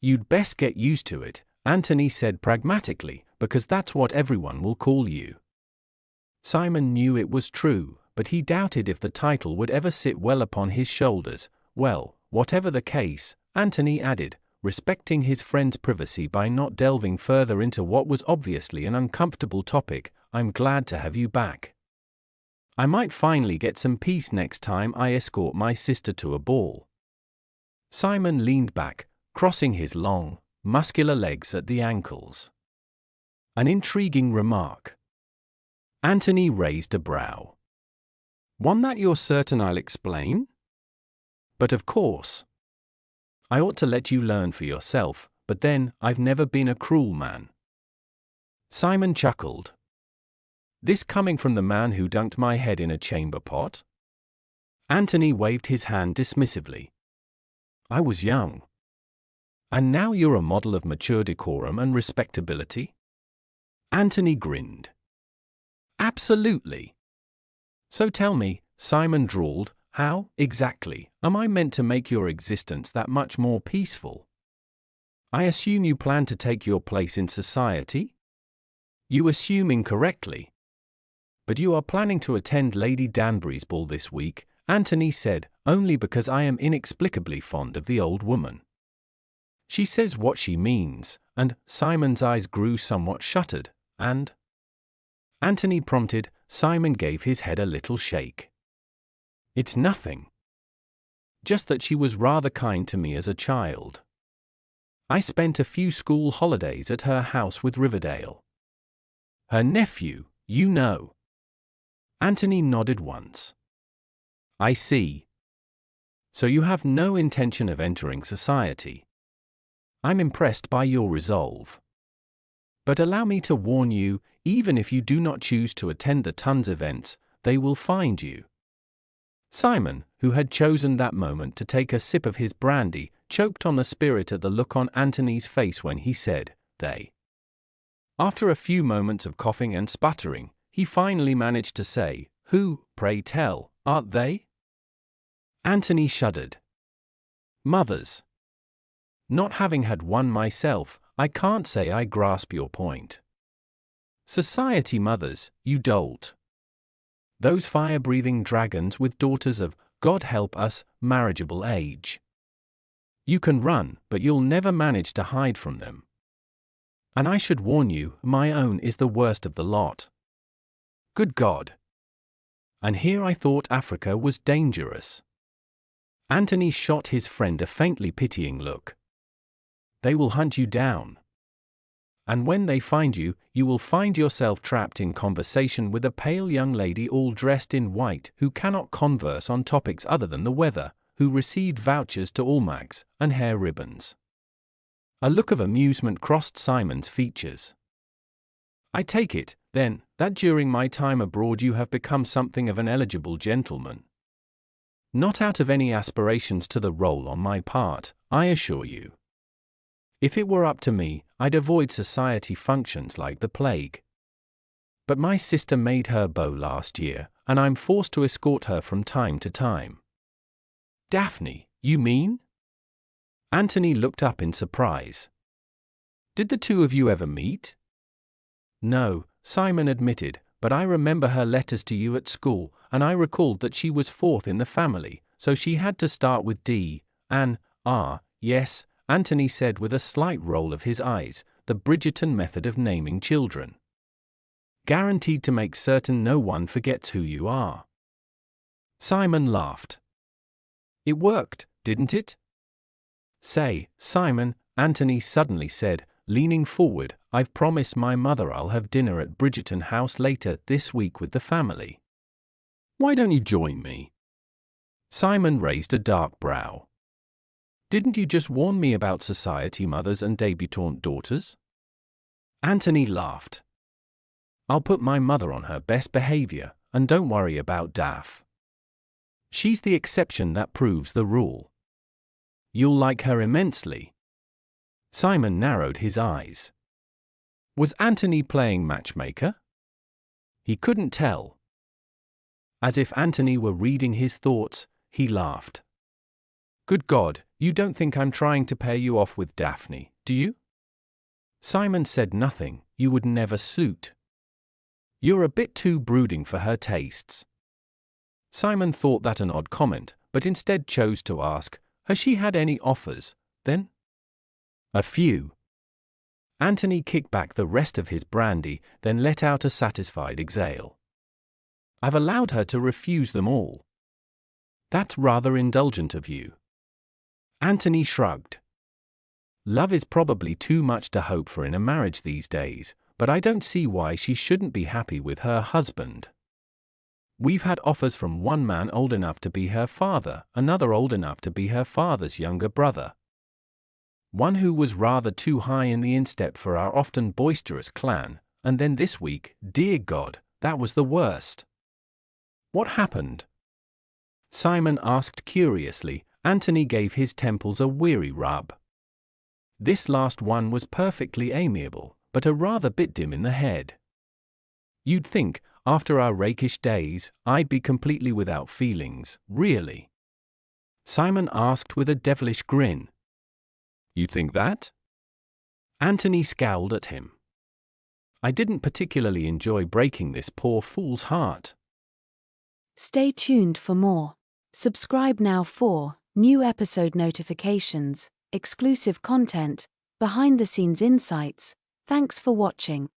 You'd best get used to it, Anthony said pragmatically, because that's what everyone will call you. Simon knew it was true, but he doubted if the title would ever sit well upon his shoulders. Well, whatever the case, Anthony added, respecting his friend's privacy by not delving further into what was obviously an uncomfortable topic, I'm glad to have you back. I might finally get some peace next time I escort my sister to a ball. Simon leaned back, crossing his long, muscular legs at the ankles. An intriguing remark. Anthony raised a brow. One that you're certain I'll explain? But of course. I ought to let you learn for yourself, but then, I've never been a cruel man. Simon chuckled. This coming from the man who dunked my head in a chamber pot? Anthony waved his hand dismissively. I was young. And now you're a model of mature decorum and respectability? Anthony grinned. Absolutely. So tell me, Simon drawled, how, exactly, am I meant to make your existence that much more peaceful? I assume you plan to take your place in society? You assume incorrectly. But you are planning to attend Lady Danbury's ball this week, Anthony said, only because I am inexplicably fond of the old woman. She says what she means, and Simon's eyes grew somewhat shuttered, and? Anthony prompted. Simon gave his head a little shake. It's nothing. Just that she was rather kind to me as a child. I spent a few school holidays at her house with Riverdale. Her nephew, you know. Anthony nodded once. I see. So you have no intention of entering society. I'm impressed by your resolve. But allow me to warn you, even if you do not choose to attend the Tons events, they will find you. Simon, who had chosen that moment to take a sip of his brandy, choked on the spirit at the look on Anthony's face when he said, they. After a few moments of coughing and sputtering, he finally managed to say, who, pray tell, aren't they? Anthony shuddered. Mothers. Not having had one myself, I can't say I grasp your point. Society mothers, you dolt. Those fire-breathing dragons with daughters of, God help us, marriageable age. You can run, but you'll never manage to hide from them. And I should warn you, my own is the worst of the lot. Good God. And here I thought Africa was dangerous. Anthony shot his friend a faintly pitying look. They will hunt you down. And when they find you, you will find yourself trapped in conversation with a pale young lady all dressed in white who cannot converse on topics other than the weather, who received vouchers to Almack's and hair ribbons. A look of amusement crossed Simon's features. I take it, then, that during my time abroad you have become something of an eligible gentleman. Not out of any aspirations to the role on my part, I assure you. If it were up to me, I'd avoid society functions like the plague. But my sister made her beau last year, and I'm forced to escort her from time to time. Daphne, you mean? Anthony looked up in surprise. Did the two of you ever meet? No, Simon admitted, but I remember her letters to you at school, and I recalled that she was fourth in the family, so she had to start with D, and R, yes, Anthony said with a slight roll of his eyes, the Bridgerton method of naming children. Guaranteed to make certain no one forgets who you are. Simon laughed. It worked, didn't it? Say, Simon, Anthony suddenly said, leaning forward, I've promised my mother I'll have dinner at Bridgerton House later this week with the family. Why don't you join me? Simon raised a dark brow. Didn't you just warn me about society mothers and debutante daughters? Anthony laughed. I'll put my mother on her best behavior, and don't worry about Daph. She's the exception that proves the rule. You'll like her immensely. Simon narrowed his eyes. Was Anthony playing matchmaker? He couldn't tell. As if Anthony were reading his thoughts, he laughed. Good God, you don't think I'm trying to pair you off with Daphne, do you? Simon said nothing. You would never suit. You're a bit too brooding for her tastes. Simon thought that an odd comment, but instead chose to ask, has she had any offers, then? A few. Anthony kicked back the rest of his brandy, then let out a satisfied exhale. I've allowed her to refuse them all. That's rather indulgent of you. Anthony shrugged. Love is probably too much to hope for in a marriage these days, but I don't see why she shouldn't be happy with her husband. We've had offers from one man old enough to be her father, another old enough to be her father's younger brother. One who was rather too high in the instep for our often boisterous clan, and then this week, dear God, that was the worst. What happened? Simon asked curiously. Anthony gave his temples a weary rub. This last one was perfectly amiable, but a rather bit dim in the head. You'd think, after our rakish days, I'd be completely without feelings, really. Simon asked with a devilish grin. You think that? Anthony scowled at him. I didn't particularly enjoy breaking this poor fool's heart. Stay tuned for more. Subscribe now for new episode notifications, exclusive content, behind-the-scenes insights. Thanks for watching.